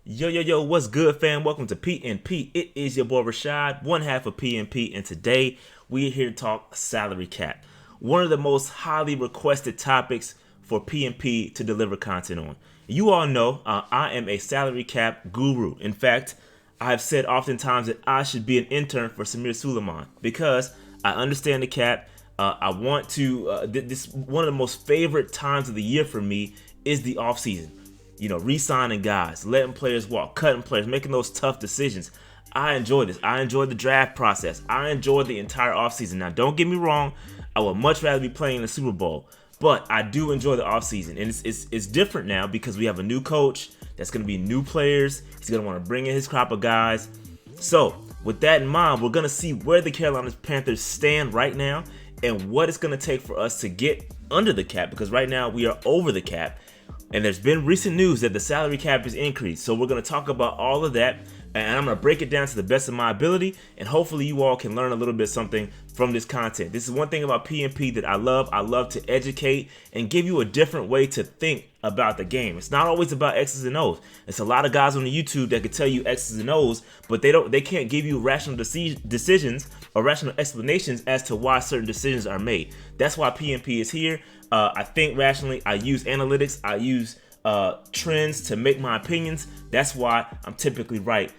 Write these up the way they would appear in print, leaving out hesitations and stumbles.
Yo, what's good, fam? Welcome to PNP. It is your boy Rashad, one half of PNP, and today we're here to talk salary cap. One of the most highly requested topics for PNP to deliver content on. You all know I am a salary cap guru. In fact, I've said oftentimes that I should be an intern for Samir Suleiman because I understand the cap. I want to, this one of the most favorite times of the year for me is the offseason. You know, re-signing guys, letting players walk, cutting players, making those tough decisions. I enjoy this. I enjoy the draft process. I enjoy the entire offseason. Now, don't get me wrong. I would much rather be playing in the Super Bowl. But I do enjoy the offseason. And it's different now because we have a new coach. That's going to be new players. He's going to want to bring in his crop of guys. So, with that in mind, we're going to see where the Carolina Panthers stand right now and what it's going to take for us to get under the cap. Because right now, we are over the cap. And there's been recent news that the salary cap is increased. So we're going to talk about all of that. And I'm going to break it down to the best of my ability. And hopefully you all can learn a little bit something from this content. This is one thing about PNP that I love. I love to educate and give you a different way to think about the game. It's not always about X's and O's. It's a lot of guys on the YouTube that can tell you X's and O's, but they can't give you rational decisions or rational explanations as to why certain decisions are made. That's why PNP is here. I think rationally. I use analytics. I use trends to make my opinions. That's why I'm typically right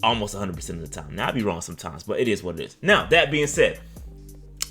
almost 100% of the time. Now, I'll be wrong sometimes, but it is what it is. Now, that being said,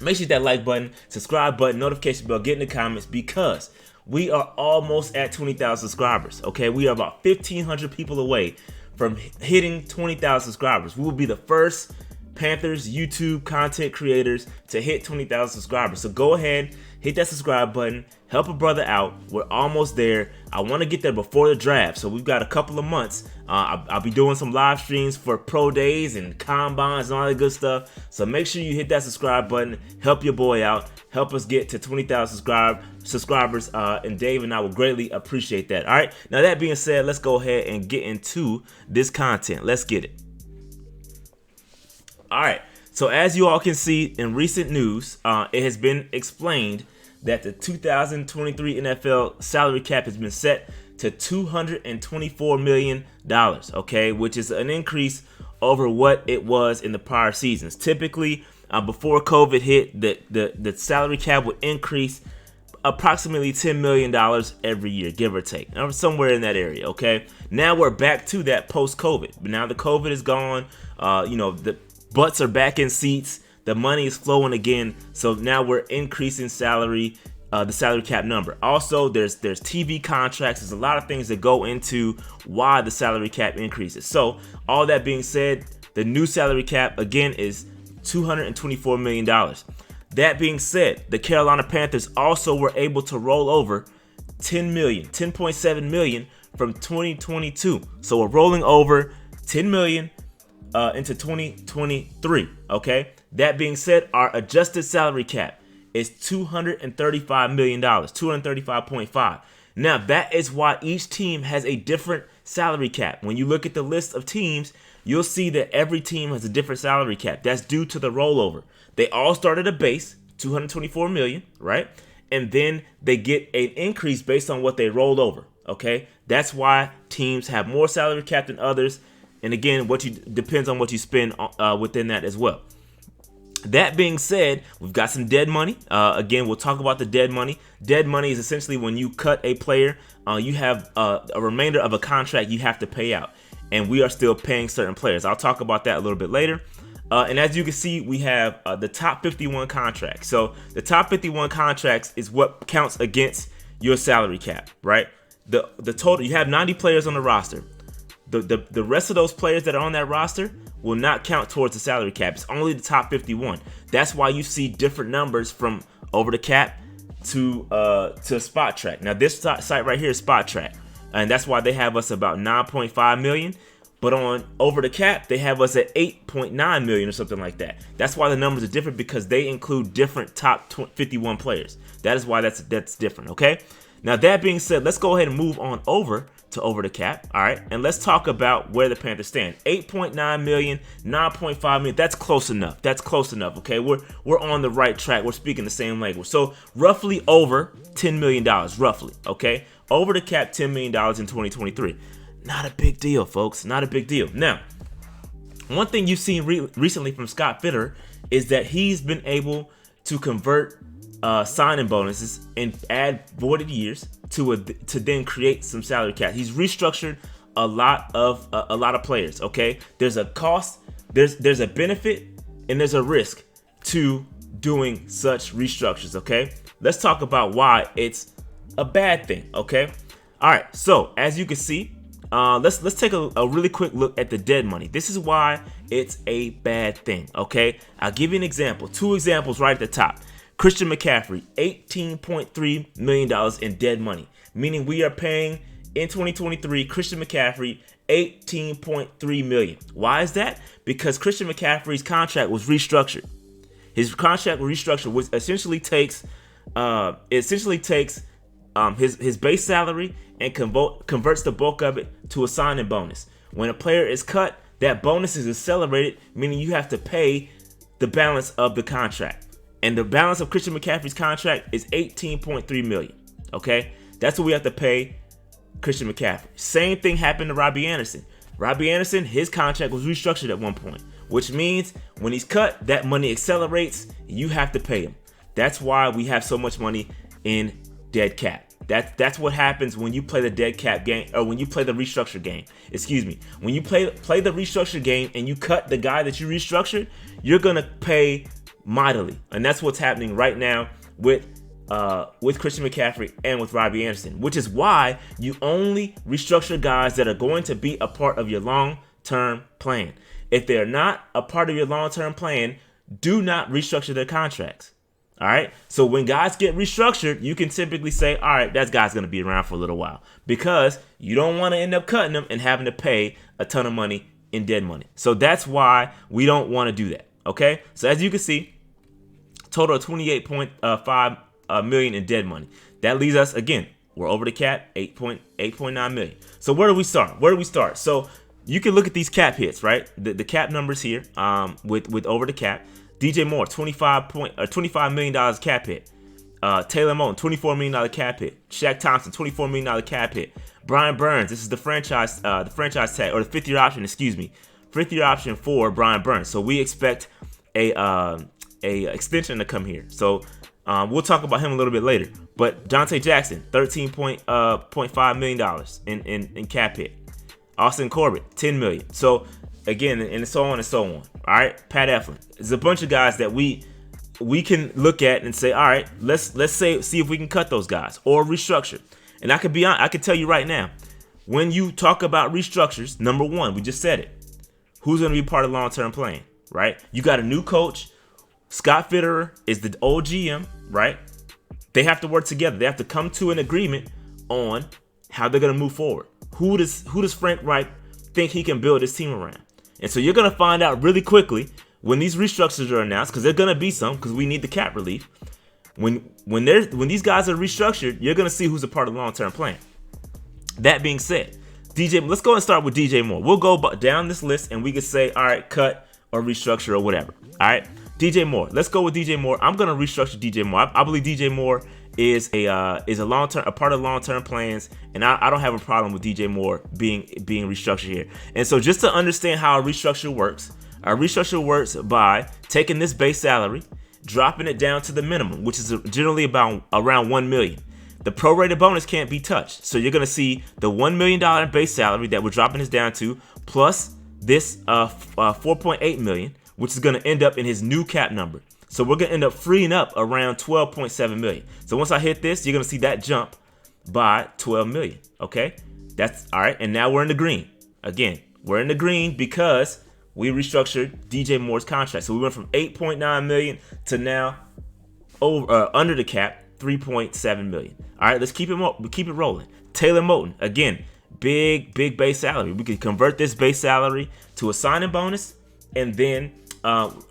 make sure you hit that like button, subscribe button, notification bell, get in the comments because we are almost at 20,000 subscribers, okay? We are about 1,500 people away from hitting 20,000 subscribers. We will be the first Panthers YouTube content creators to hit 20,000 subscribers. So go ahead, hit that subscribe button, help a brother out. We're almost there. I want to get there before the draft, so we've got a couple of months. I'll be doing some live streams for pro days and combines and all that good stuff. So make sure you hit that subscribe button, help your boy out, help us get to 20,000 subscribers, and Dave and I will greatly appreciate that. All right, now that being said, let's go ahead and get into this content. Let's get it. All right, so as you all can see in recent news, it has been explained that the 2023 NFL salary cap has been set to $224 million, okay, which is an increase over what it was in the prior seasons. Typically, before COVID hit, the salary cap would increase approximately $10 million every year, give or take, or somewhere in that area, okay? Now we're back to that post-COVID, but now the COVID is gone, the butts are back in seats. The money is flowing again. So now we're increasing salary, the salary cap number. Also, there's TV contracts. There's a lot of things that go into why the salary cap increases. So all that being said, the new salary cap again is $224 million. That being said, the Carolina Panthers also were able to roll over $10.7 million from 2022. So we're rolling over $10 million into 2023, okay? That being said, our adjusted salary cap is $235 million, 235.5. Now, that is why each team has a different salary cap. When you look at the list of teams, you'll see that every team has a different salary cap. That's due to the rollover. They all start at a base, $224 million, right? And then they get an increase based on what they rolled over, okay? That's why teams have more salary cap than others. And again, depends on what you spend within that as well. That being said, we've got some dead money. Again, we'll talk about the dead money. Dead money is essentially when you cut a player, you have a remainder of a contract you have to pay out. And we are still paying certain players. I'll talk about that a little bit later. And as you can see, we have the top 51 contracts. So the top 51 contracts is what counts against your salary cap, right? The total, you have 90 players on the roster. The rest of those players that are on that roster will not count towards the salary cap. It's only the top 51. That's why you see different numbers from over the cap to Spot Track. Now this site right here is Spot Track, and that's why they have us about 9.5 million. But on over the cap, they have us at 8.9 million or something like that. That's why the numbers are different because they include different top 51 players. That is why that's different. Okay. Now that being said, let's go ahead and move on over to over the cap. All right, and let's talk about where the Panthers stand. 8.9 million, 9.5 million. That's close enough. That's close enough. Okay, we're on the right track. We're speaking the same language. So roughly over $10 million. Roughly. Okay, over the cap, $10 million in 2023. Not a big deal, folks. Not a big deal. Now, one thing you've seen recently from Scott Fitterer is that he's been able to convert signing bonuses and add voided years to then create some salary cap. He's restructured a lot of players. Okay, there's a cost, there's a benefit, and there's a risk to doing such restructures. Okay, let's talk about why it's a bad thing. Okay, all right. So as you can see, let's take a really quick look at the dead money. This is why it's a bad thing. Okay, I'll give you an example. 2 examples right at the top. Christian McCaffrey, $18.3 million in dead money, meaning we are paying in 2023 Christian McCaffrey $18.3 million. Why is that? Because Christian McCaffrey's contract was restructured. His contract was restructured, which essentially takes his base salary and converts the bulk of it to a signing bonus. When a player is cut, that bonus is accelerated, meaning you have to pay the balance of the contract. And the balance of Christian McCaffrey's contract is $18.3 million. Okay, that's what we have to pay Christian McCaffrey. Same thing happened to Robbie Anderson. Robbie Anderson, his contract was restructured at one point, which means when he's cut, that money accelerates. You have to pay him. That's why we have so much money in dead cap. That's what happens when you play the dead cap game, or when you play the restructure game. Excuse me. When you play the restructure game and you cut the guy that you restructured, you're gonna pay mightily, and that's what's happening right now with Christian McCaffrey and with Robbie Anderson, which is why you only restructure guys that are going to be a part of your long-term plan. If they're not a part of your long-term plan, do not restructure their contracts. All right. So when guys get restructured, you can typically say, all right, that guy's going to be around for a little while, because you don't want to end up cutting them and having to pay a ton of money in dead money. So that's why we don't want to do that. Okay. So as you can see, total of $28.5 million in dead money. That leaves us, again, we're over the cap, $8.9 million. So where do we start? So you can look at these cap hits, right? The cap numbers here with over the cap. DJ Moore, $25 million cap hit. Taylor Moton, $24 million cap hit. Shaq Thompson, $24 million cap hit. Brian Burns, this is the franchise tag, or the 5th year option, 5th year option for Brian Burns. So we expect a extension to come here. So we'll talk about him a little bit later. But Dante Jackson, $13.5 million in cap hit. Austin Corbett, $10 million. So again, and so on and so on. All right, Pat Eflin. There's a bunch of guys that we can look at and say, all right, let's see if we can cut those guys or restructure. And I could tell you right now, when you talk about restructures, number one, we just said it. Who's going to be part of long-term plan, right? You got a new coach. Scott Fitterer is the old GM, right? They have to work together. They have to come to an agreement on how they're going to move forward. Who does Frank Reich think he can build his team around? And so you're going to find out really quickly when these restructures are announced, because they're going to be some, because we need the cap relief. When these guys are restructured, you're going to see who's a part of the long-term plan. That being said, let's go and start with DJ Moore. We'll go down this list and we can say, all right, cut or restructure or whatever. All right, DJ Moore. Let's go with DJ Moore. I'm going to restructure DJ Moore. I believe DJ Moore is a part of long-term plans, and I don't have a problem with DJ Moore being restructured here. And so just to understand how a restructure works by taking this base salary, dropping it down to the minimum, which is generally around $1 million. The prorated bonus can't be touched. So you're going to see the $1 million base salary that we're dropping this down to, plus this $4.8 million, which is going to end up in his new cap number. So we're going to end up freeing up around $12.7 million. So once I hit this, you're going to see that jump by $12 million. Okay, that's all right. And now we're in the green. Again, we're in the green because we restructured DJ Moore's contract. So we went from $8.9 million to now under the cap, $3.7 million. All right, let's keep it rolling. Taylor Moton, again, big base salary. We could convert this base salary to a signing bonus and then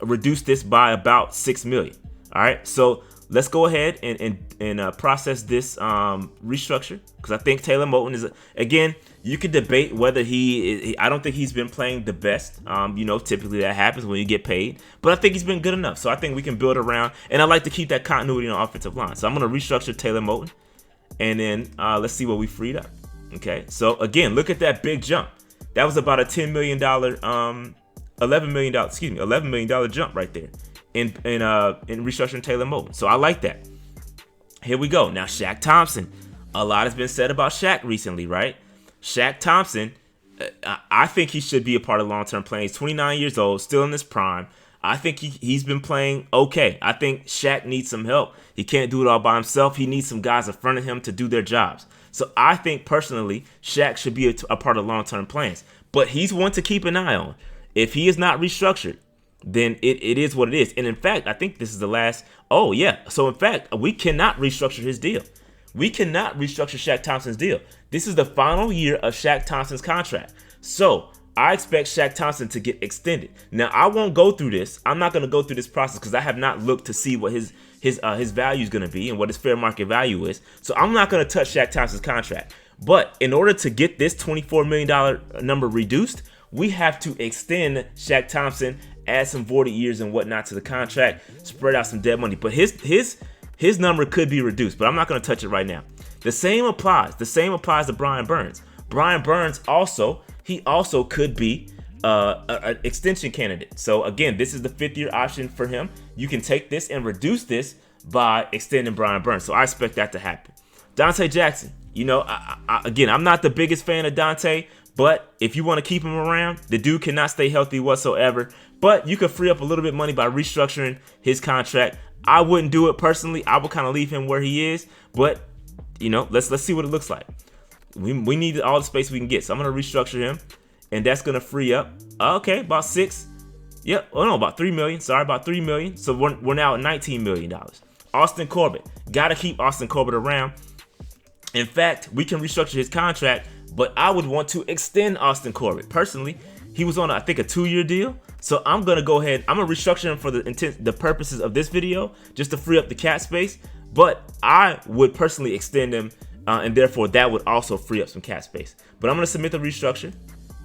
reduce this by about $6 million. All right, so let's go ahead and process this restructure, because I think Taylor Moton is again. You could debate whether I don't think he's been playing the best. Typically that happens when you get paid, but I think he's been good enough. So I think we can build around, and I like to keep that continuity on the offensive line. So I'm going to restructure Taylor Moton, and then let's see what we freed up. Okay, so again, look at that big jump. That was about a $10 million, $11 million jump right there in restructuring Taylor Moton. So I like that. Here we go. Now, Shaq Thompson. A lot has been said about Shaq recently, right? Shaq Thompson, I think he should be a part of long-term plan. He's 29 years old, still in his prime. I think he's been playing okay. I think Shaq needs some help. He can't do it all by himself. He needs some guys in front of him to do their jobs. So I think personally, Shaq should be a part of long-term plans. But he's one to keep an eye on. If he is not restructured, then it is what it is. And in fact, I think this is the last. Oh, yeah. So in fact, we cannot restructure his deal. We cannot restructure Shaq Thompson's deal. This is the final year of Shaq Thompson's contract. So I expect Shaq Thompson to get extended. Now, I won't go through this. I'm not going to go through this process because I have not looked to see what his value is going to be and what his fair market value is. So I'm not going to touch Shaq Thompson's contract. But in order to get this $24 million number reduced, we have to extend Shaq Thompson, add some voided years and whatnot to the contract, spread out some dead money. But his number could be reduced, but I'm not going to touch it right now. The same applies. The same applies to Brian Burns. Brian Burns also could be an extension candidate. So again, this is the 5th-year option for him. You can take this and reduce this by extending Brian Burns. So I expect that to happen. Dante Jackson. You know, again, I'm not the biggest fan of Dante, but if you want to keep him around, the dude cannot stay healthy whatsoever. But you could free up a little bit of money by restructuring his contract. I wouldn't do it personally. I would kind of leave him where he is. But, you know, let's see what it looks like. We need all the space we can get. So I'm going to restructure him, and that's going to free up, okay, about $6. Yep, oh no, about $3 million. Sorry, about $3 million. So we're now at $19 million. Austin Corbett. Got to keep Austin Corbett around. In fact, we can restructure his contract, but I would want to extend Austin Corbett. Personally, he was on, I think, a 2-year deal. So I'm going to go ahead. I'm going to restructure him for the purposes of this video, just to free up the cap space. But I would personally extend him, and therefore that would also free up some cap space. But I'm going to submit the restructure.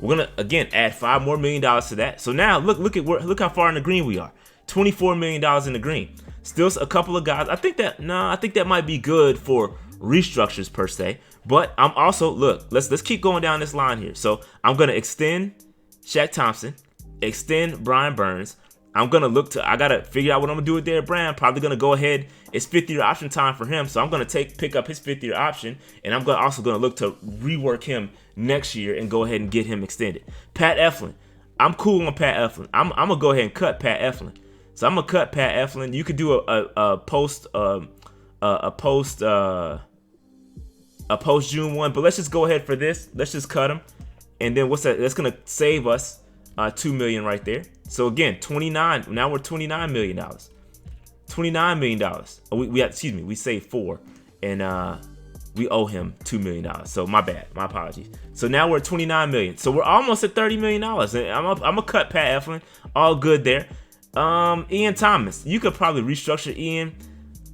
We're going to, again, add $5 more million to that. So now look how far in the green we are. $24 million in the green. Still a couple of guys. I think that might be good for restructures per se. But I'm also, look, let's keep going down this line here. So I'm going to extend Shaq Thompson, extend Brian Burns. I gotta figure out what I'm gonna do with Derrick Brown. Probably gonna go ahead. It's 5th-year option time for him, so I'm gonna pick up his 5th-year option, and I'm also gonna look to rework him next year and go ahead and get him extended. Pat Eflin, I'm cool on Pat Eflin. I'm gonna go ahead and cut Pat Eflin. So I'm gonna cut Pat Eflin. You could do a post June 1, but let's just go ahead for this. Let's just cut him, and then what's that? That's gonna save us $2 million right there. So again, 29. Now we're $29 million. $29 million. We saved 4, and we owe him $2 million. So my bad, my apologies. So now we're at $29 million. So we're almost at $30 million. And I'm gonna cut Pat Eflin. All good there. Ian Thomas. You could probably restructure Ian.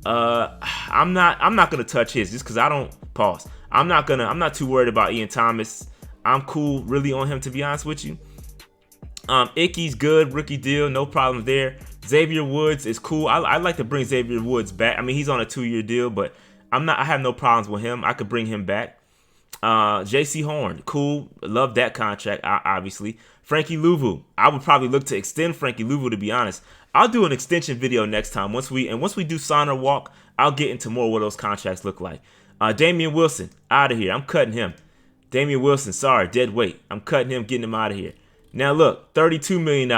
I'm not gonna touch his just because I don't pause. I'm not too worried about Ian Thomas. I'm cool really on him, to be honest with you. Icky's good, rookie deal, no problem there. Xavier Woods is cool. I like to bring Xavier Woods back. I mean, he's on a 2-year deal, but I have no problems with him. I could bring him back. JC Horn, cool. Love that contract, obviously. Frankie Louvu, I would probably look to extend Frankie Louvu, to be honest. I'll do an extension video next time. Once we do sign or walk, I'll get into more what those contracts look like. Damian Wilson, out of here. I'm cutting him. Damian Wilson, sorry, dead weight. I'm cutting him, getting him out of here. Now look, $32 million.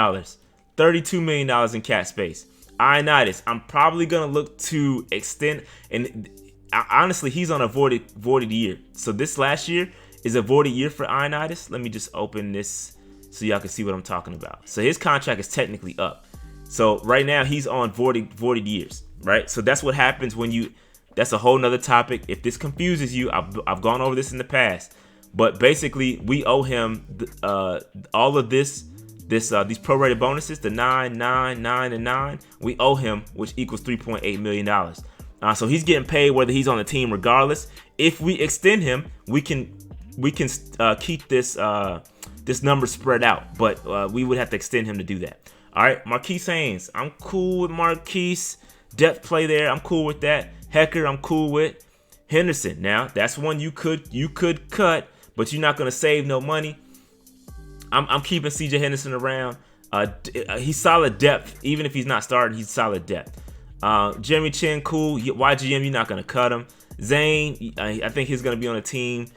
$32 million in cap space. Ioannidis, I'm probably going to look to extend. And honestly, he's on a voided year. So this last year is a voided year for Ioannidis. Let me just open this so y'all can see what I'm talking about. So his contract is technically up. So right now he's on voided years, right? So that's what happens when that's a whole nother topic. If this confuses you, I've gone over this in the past. But basically, we owe him all of these prorated bonuses, the 9, 9, 9, and 9. We owe him, which equals $3.8 million. So he's getting paid whether he's on the team regardless. If we extend him, we can keep this number spread out, but we would have to extend him to do that. All right, Marquise Haynes, I'm cool with Marquise. Depth play there, I'm cool with that. Hecker, I'm cool with. Henderson, now that's one you could cut, but you're not gonna save no money. I'm keeping CJ Henderson around. He's solid depth, even if he's not starting. He's solid depth. Jeremy Chin, cool. YGM, you're not gonna cut him. Zane, I think he's gonna be on the team.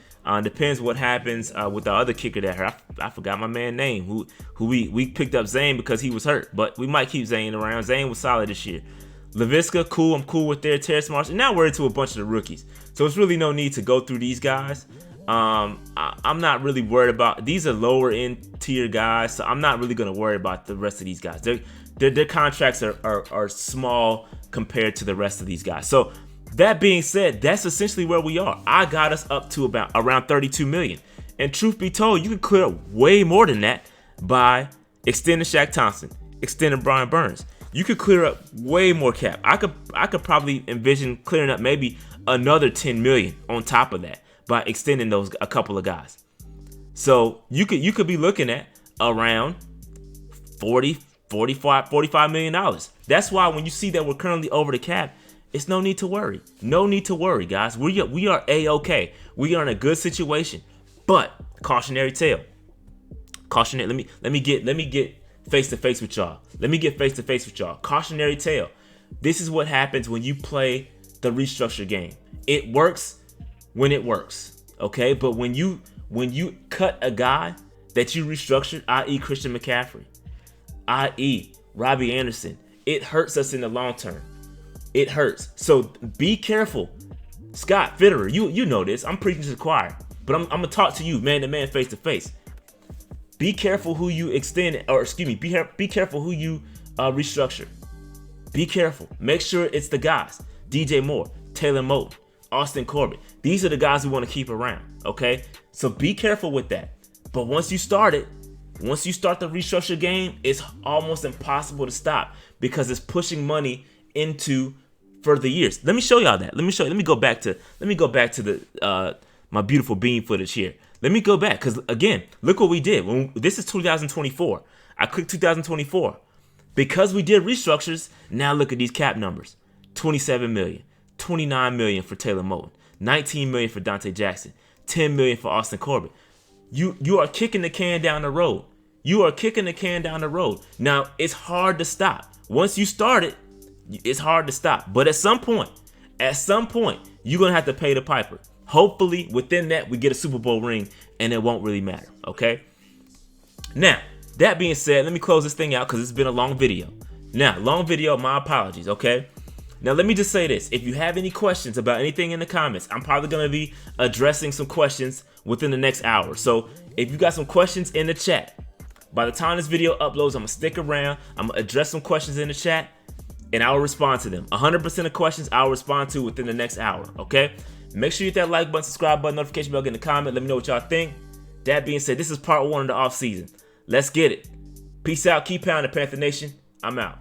Depends what happens with the other kicker that I forgot my man's name. Who we picked up Zane because he was hurt, but we might keep Zane around. Zane was solid this year. Laviska, cool. I'm cool with their Terrace Marshall. And now we're into a bunch of the rookies, so it's really no need to go through these guys. I'm not really worried about. These are lower end tier guys, so I'm not really gonna worry about the rest of these guys. Their contracts are small compared to the rest of these guys. So that being said, that's essentially where we are. I got us up to around 32 million. And truth be told, you can clear up way more than that by extending Shaq Thompson, extending Brian Burns. You could clear up way more cap. I could probably envision clearing up maybe another 10 million on top of that by extending a couple of guys. So you could be looking at around 45 million dollars. That's why when you see that we're currently over the cap, it's no need to worry. No need to worry, guys. We are A-okay. We are in a good situation. But cautionary tale. Cautionary. Let me get face to face with y'all. Cautionary tale. This is what happens when you play the restructure game. It works when it works. Okay? But when you cut a guy that you restructured, i.e. Christian McCaffrey, i.e. Robbie Anderson, it hurts us in the long term. It hurts. So be careful. Scott Fitterer, you know this. I'm preaching to the choir. But I'm gonna talk to you man to man, face to face. Be careful who you extend, or excuse me, be careful who you restructure. Be careful. Make sure it's the guys. DJ Moore, Taylor Moton, Austin Corbett. These are the guys we want to keep around. Okay? So be careful with that. But once you start the restructure game, it's almost impossible to stop because it's pushing money into further years. Let me show y'all that. Let me go back to the my beautiful beam footage here. Let me go back because again, look what we did. This is 2024. I clicked 2024 because we did restructures. Now look at these cap numbers: 27 million, 29 million for Taylor Moton, 19 million for Dante Jackson, 10 million for Austin Corbett. You are kicking the can down the road. Now it's hard to stop. Once you start it, it's hard to stop. But at some point, you're gonna have to pay the piper. Hopefully, within that, we get a Super Bowl ring, and it won't really matter. Okay. Now, that being said, let me close this thing out because it's been a long video. Now, long video. My apologies. Okay. Now, let me just say this. If you have any questions about anything in the comments, I'm probably gonna be addressing some questions within the next hour. So, if you got some questions in the chat, by the time this video uploads, I'm gonna stick around. I'm gonna address some questions in the chat, and I will respond to them. 100% of questions I'll respond to within the next hour, okay? Make sure you hit that like button, subscribe button, notification bell, get in the comment. Let me know what y'all think. That being said, this is part 1 of the off season. Let's get it. Peace out. Keep pounding, Panther Nation. I'm out.